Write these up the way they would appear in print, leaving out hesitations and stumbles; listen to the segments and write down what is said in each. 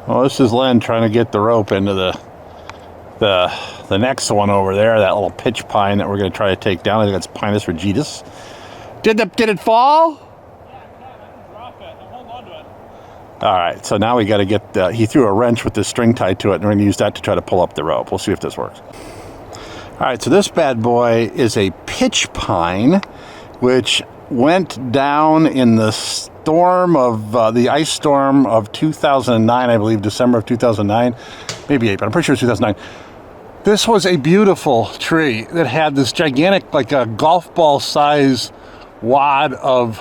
Well, this is Len trying to get the rope into the next one over there, that little pitch pine that we're going to try to take down. I think that's Pinus Rigida. Did it fall? Yeah, I can drop it. I'm holding on to it. All right, so now we got to get, he threw a wrench with this string tied to it, and we're going to use that to try to pull up the rope. We'll see if this works. All right, so this bad boy is a pitch pine, which went down in the storm of, the ice storm of 2009, I believe, December of 2009, maybe 8, but I'm pretty sure it's 2009. This was a beautiful tree that had this gigantic, like a golf ball size wad of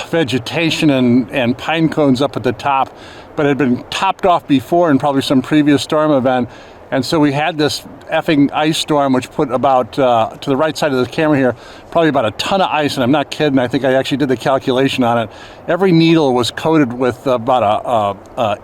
vegetation and pine cones up at the top, but it had been topped off before in probably some previous storm event. And so we had this effing ice storm, which put about, to the right side of the camera here, probably about a ton of ice, and I'm not kidding, I think I actually did the calculation on it. Every needle was coated with about a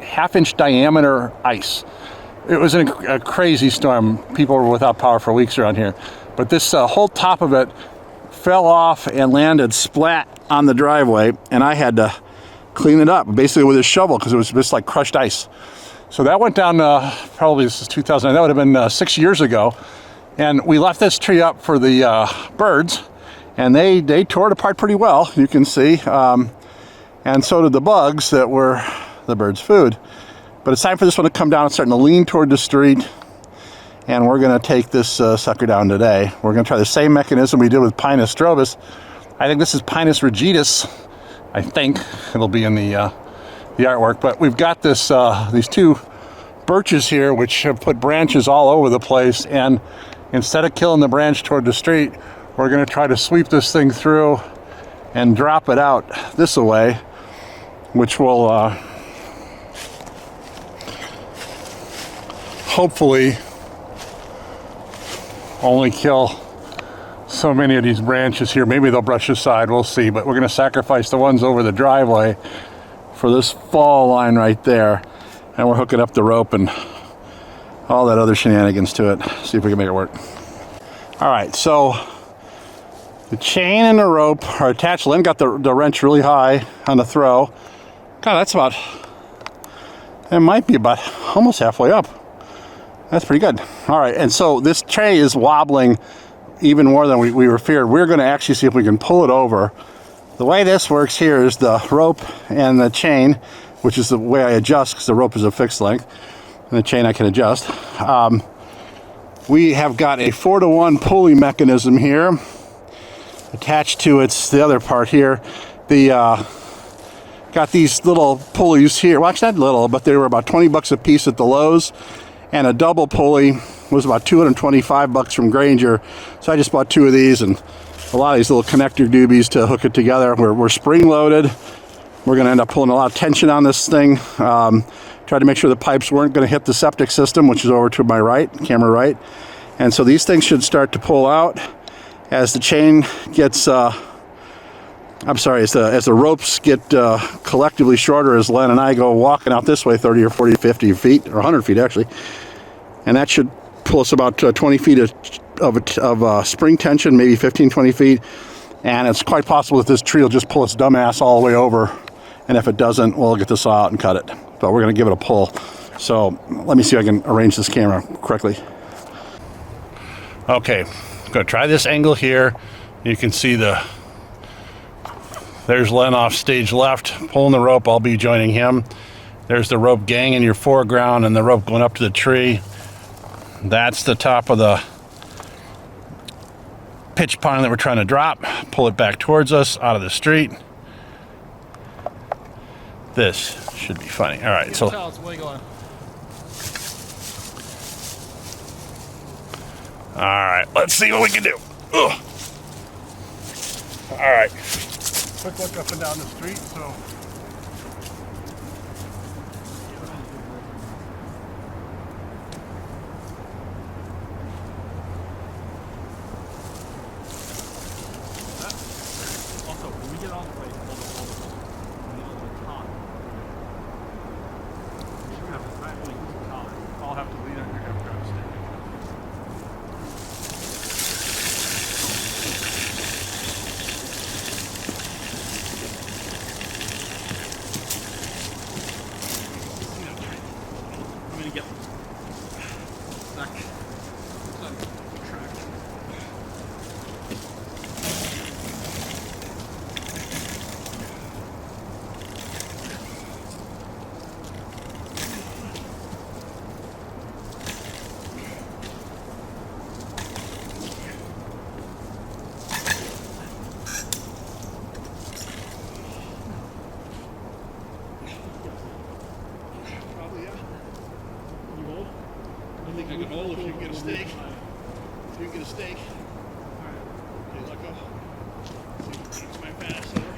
half-inch diameter ice. It was a crazy storm. People were without power for weeks around here. But this whole top of it fell off and landed splat on the driveway, and I had to clean it up, basically with a shovel, because it was just like crushed ice. So that went down, probably this is 2009, that would have been 6 years ago. And we left this tree up for the birds, and they tore it apart pretty well, you can see. And so did the bugs that were the birds' food. But it's time for this one to come down. It's starting to lean toward the street, and we're going to take this sucker down today. We're going to try the same mechanism we did with Pinus strobus. I think this is Pinus Rigida. I think it'll be in the artwork. But we've got this these two birches here, which have put branches all over the place. And instead of killing the branch toward the street, we're going to try to sweep this thing through and drop it out this way, which will hopefully only kill so many of these branches here. Maybe they'll brush aside, we'll see. But we're going to sacrifice the ones over the driveway for this fall line right there. And we're hooking up the rope and all that other shenanigans to it. See if we can make it work. All right, so the chain and the rope are attached. Lynn got the wrench really high on the throw. God, that's about, it might be about almost halfway up. That's pretty good. All right, and so this tray is wobbling even more than we were feared. We're going to actually see if we can pull it over. The way this works here is the rope and the chain, which is the way I adjust because the rope is a fixed length, and the chain I can adjust. We have got a 4-to-1 pulley mechanism here attached to the other part here. Got these little pulleys here. Well, actually not little, but they were about 20 bucks a piece at the Lowe's. And a double pulley was about 225 bucks from Granger. So I just bought 2 of these and a lot of these little connector doobies to hook it together. We're spring loaded. We're going to end up pulling a lot of tension on this thing. Tried to make sure the pipes weren't going to hit the septic system, which is over to my right, camera right. And so these things should start to pull out as the chain gets, as the ropes get collectively shorter as Len and I go walking out this way 30 or 40, 50 feet, or 100 feet actually. And that should pull us about 20 feet of spring tension, maybe 15, 20 feet. And it's quite possible that this tree will just pull its dumb ass all the way over. And if it doesn't, we'll get the saw out and cut it. But we're going to give it a pull. So let me see if I can arrange this camera correctly. Okay, I'm going to try this angle here. You can see there's Len off stage left, pulling the rope. I'll be joining him. There's the rope gang in your foreground and the rope going up to the tree. That's the top of the pitch pine that we're trying to drop. Pull it back towards us out of the street. This should be funny. All right, so all right, let's see what we can do. Ugh. All right. Quick look up and down the street. So Also, when we get on the way, hold it on the top. We should have a time when we can top. I'll have to lean it. You're going to grab a stick. I can hold if you can get a stake. If you can get a stake. Okay, let go. See, it's my fast over.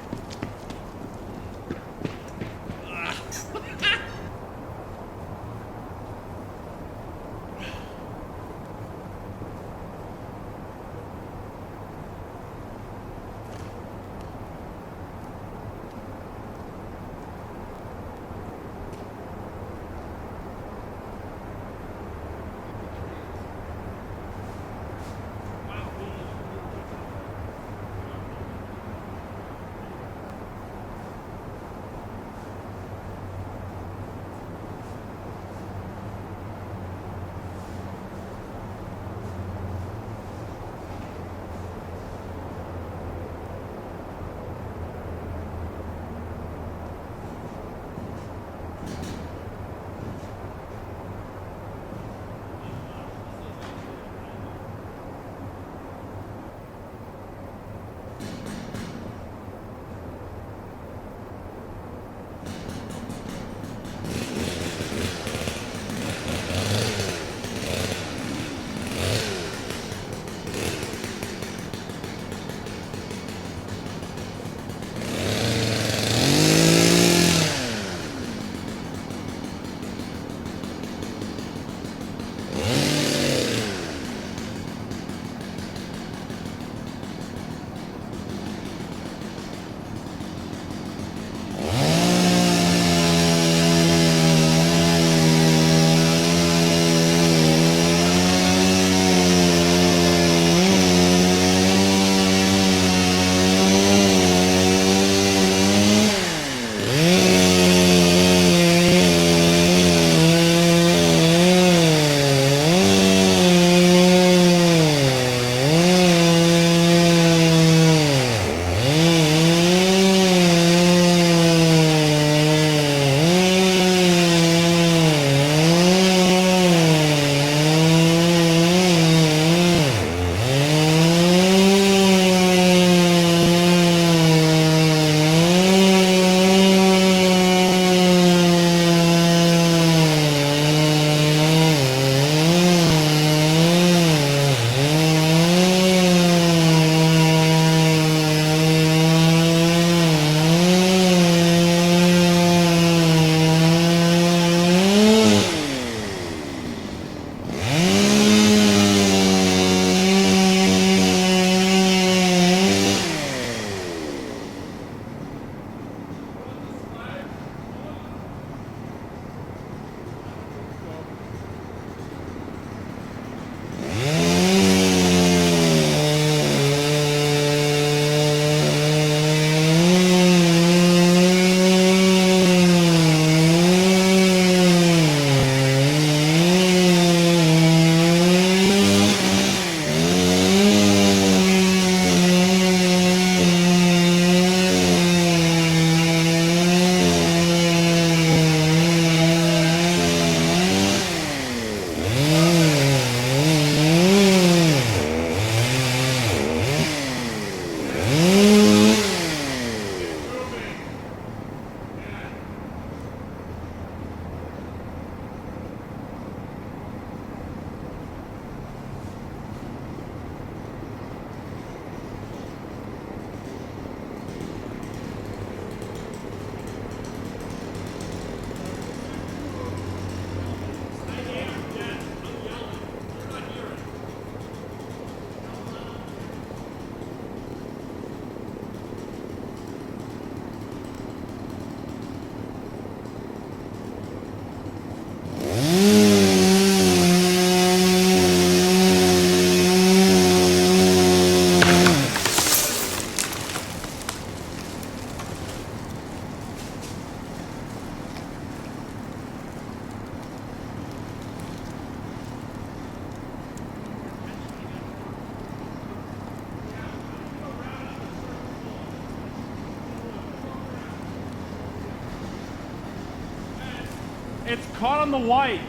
It's caught on the white,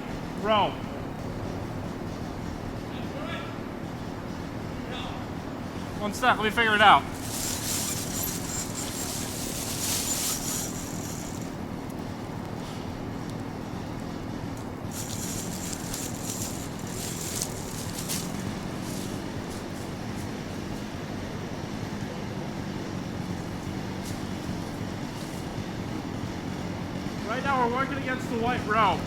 Rome. One sec, let me figure it out. Right now we're working against the white rope.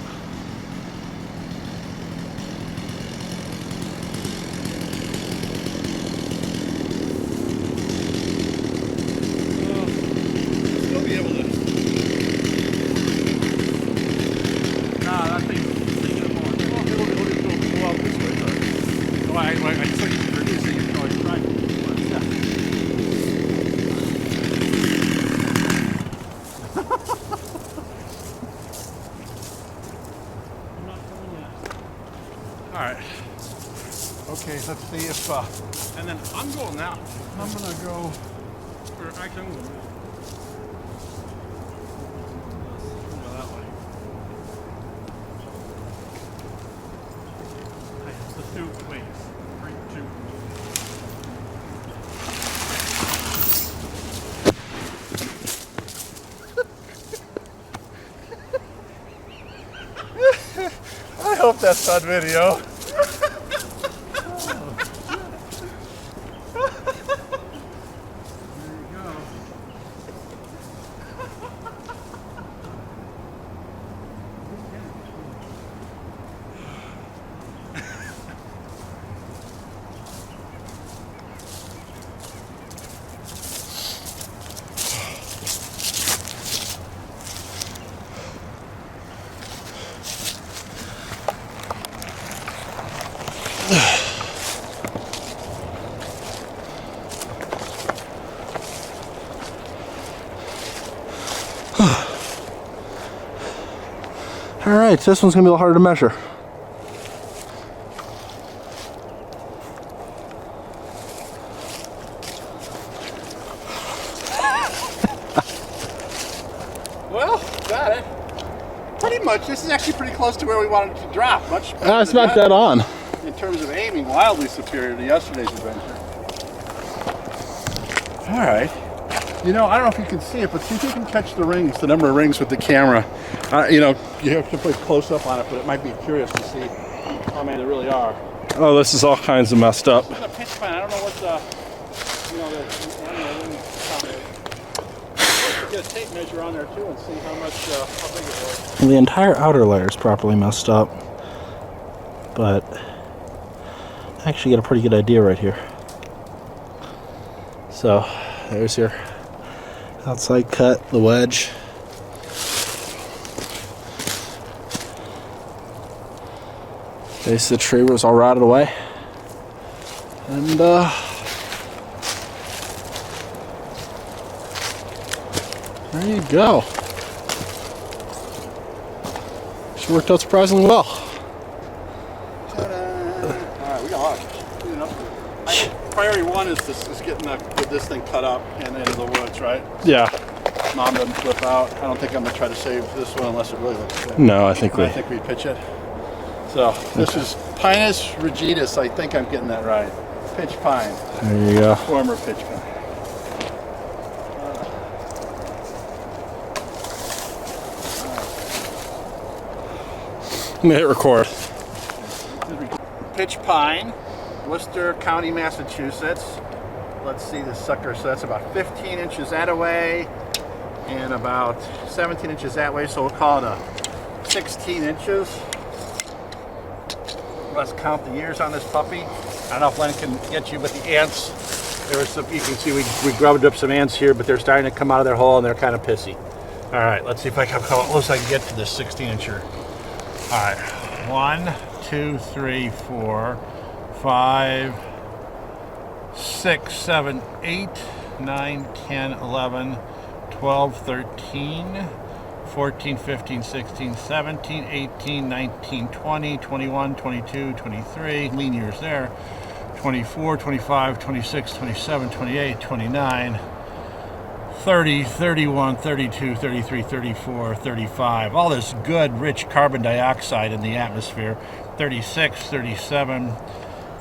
Still be able to. Nah, that thing's thinking of more. It'll go out this way, sorry. So I just like to produce it, you can always try it. But, yeah. I'm not coming yet. Alright. Okay, let's see if, And then I'm going now. I'm gonna go. Or actually, I'm going to go that way. Hey, it's the two ways. 3, 2. I hope that's on video. All right, this one's gonna be a little harder to measure. Well, got it. Pretty much. This is actually pretty close to where we wanted it to drop. Much better That's than not that on. in terms of aiming, wildly superior to yesterday's adventure. All right. You know, I don't know if you can see it, but see if you can catch the rings, the number of rings with the camera. You know, you have to put close up on it, but it might be curious to see how many there really are. Oh, this is all kinds of messed up. It's a pitch pine. I don't know what the, you know, the ring count is. Get a tape measure on there too and see how much, how big it was. The entire outer layer is properly messed up, but I actually get a pretty good idea right here. So there's your outside cut, the wedge. Base of the tree was all rotted away. And there you go. She worked out surprisingly well. Alright, we got a lot. Priority one is getting get this thing cut up and into the woods, right? Yeah. Mom doesn't flip out. I don't think I'm gonna try to save this one unless it really looks good. No, I think I think we pitch it. So this is Pinus Rigida. I think I'm getting that right. Pitch pine. There you go. Former pitch pine. I'm gonna hit record. Pitch pine, Worcester County, Massachusetts. Let's see this sucker. So that's about 15 inches that way and about 17 inches that way. So we'll call it a 16 inches. Let's count the years on this puppy. I don't know if Len can get you, but the ants, there was some, you can see we grubbed up some ants here, but they're starting to come out of their hole and they're kind of pissy. All right, let's see if I can how close I can get to this 16 incher. All right, 1, 2, 3, 4, 5, 6, 7, 8, 9, 10, 11, 12, 13, 14, 15, 16, 17, 18, 19, 20, 21, 22, 23, lean years there, 24, 25, 26, 27, 28, 29, 30, 31, 32, 33, 34, 35. All this good, rich carbon dioxide in the atmosphere. 36, 37,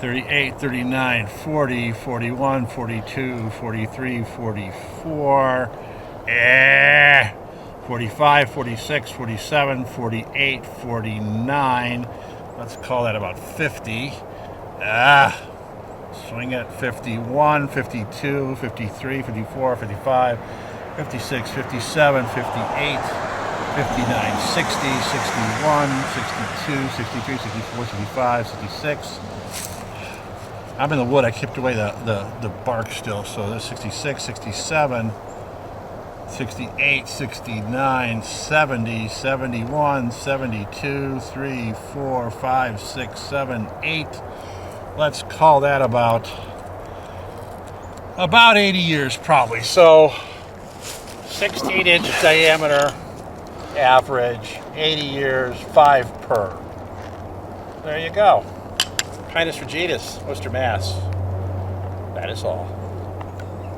38, 39, 40, 41, 42, 43, 44, 45, 46, 47, 48, 49. Let's call that about 50. Swing it. 51, 52, 53, 54, 55, 56, 57, 58, 59, 60, 61, 62, 63, 64, 65, 66. I'm in the wood. I chipped away the bark still. So there's 66, 67, 68, 69, 70, 71, 72, 3, 4, 5, 6, 7, 8. Let's call that about 80 years probably. So 16-inch diameter, average, 80 years, 5 per. There you go. Pinus Rigida, Worcester, Mass. That is all.